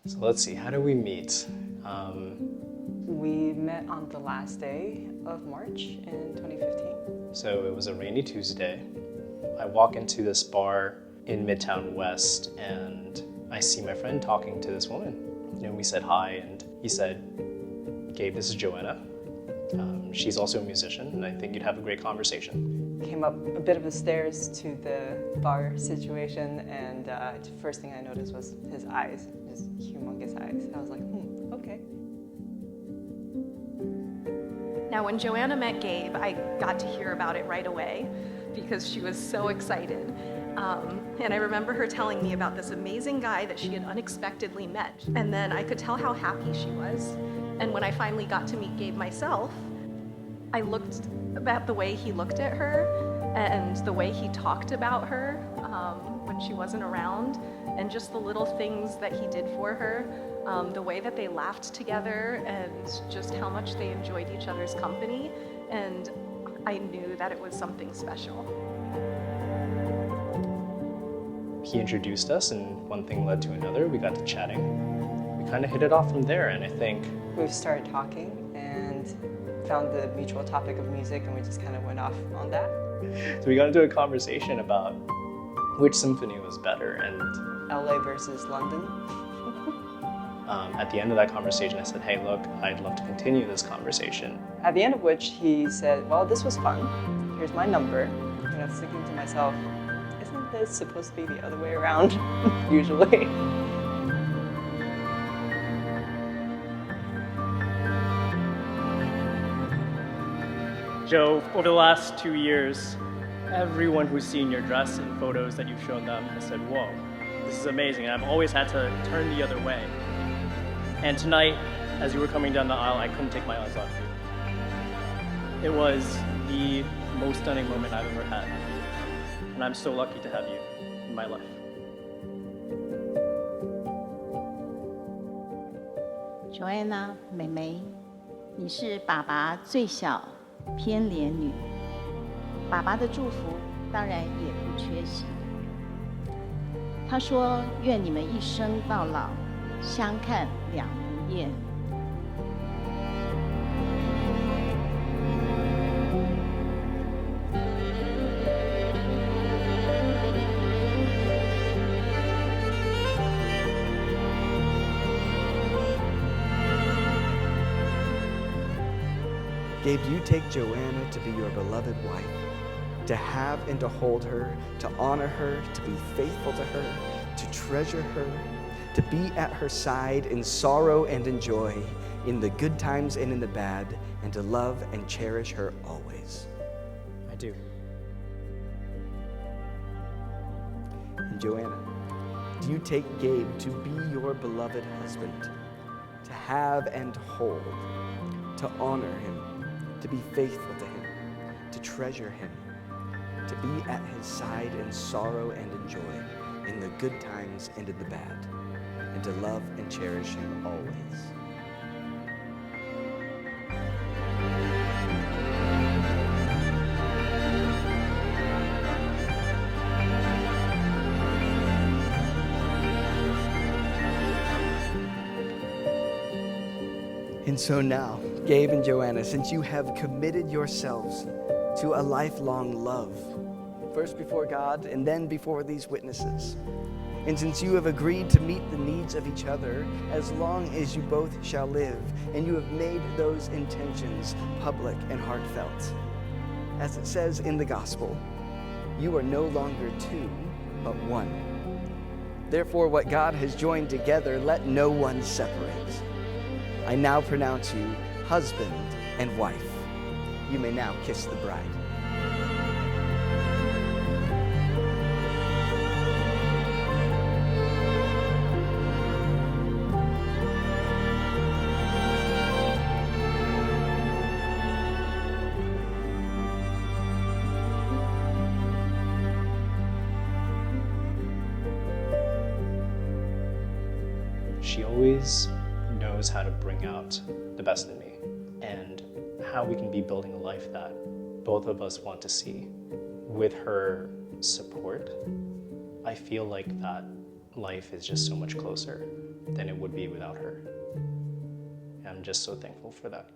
So let's see, how do we meet? We met on the last day of March in 2015. So it was a rainy Tuesday. I walk into this bar in Midtown West and I see my friend talking to this woman. We said hi and he said, Gabe, this is Joanna. She's also a musician and I think you'd have a great conversation. Came up a bit of the stairs to the bar situation and the first thing I noticed was his eyes, just humongous eyes. I was like, okay. Now, when Joanna met Gabe, I got to hear about it right away because she was so excited. And I remember her telling me about this amazing guy that she had unexpectedly met. And then I could tell how happy she was. And when I finally got to meet Gabe myself, I looked at the way he looked at her and the way he talked about her when she wasn't around, and just the little things that he did for her, the way that they laughed together and just how much they enjoyed each other's company. And I knew that it was something special. He introduced us and one thing led to another. We got to chatting. We kind of hit it off from there, and I think We started talking and found the mutual topic of music, and we just kind of went off on that. so we got into a conversation about which symphony was better, and LA versus London. at the end of that conversation I said, hey look, I'd love to continue this conversation. At the end of which he said, well, this was fun. Here's my number. Thinking to myself, isn't this supposed to be the other way around, usually? Joe, over the last 2 years, everyone who's seen your dress and photos that you've shown them has said, whoa, this is amazing. And I've always had to turn the other way. And tonight, as you were coming down the aisle, I couldn't take my eyes off you. It was the most stunning moment I've ever had. And I'm so lucky to have you in my life. Joanna 妹妹，你是爸爸最小偏怜女，爸爸的祝福当然也不缺席。他说：“愿你们一生到老，相看两不厌。” Gabe, do you take Joanna to be your beloved wife, to have and to hold her, to honor her, to be faithful to her, to treasure her, to be at her side in sorrow and in joy, in the good times and in the bad, and to love and cherish her always? I do. And Joanna, do you take Gabe to be your beloved husband, to have and hold, to honor him, to be faithful to him, to treasure him, to be at his side in sorrow and in joy, in the good times and in the bad, and to love and cherish him always? And so now, Gabe and Joanna, since you have committed yourselves to a lifelong love, first before God and then before these witnesses, and since you have agreed to meet the needs of each other as long as you both shall live, and you have made those intentions public and heartfelt, as it says in the gospel, you are no longer two, but one. Therefore, what God has joined together, let no one separate. I now pronounce you husband and wife. You may now kiss the bride. She always knows how to bring out the best in me and how we can be building a life that both of us want to see. With her support, I feel like that life is just so much closer. than it would be without her. And I'm just so thankful for that.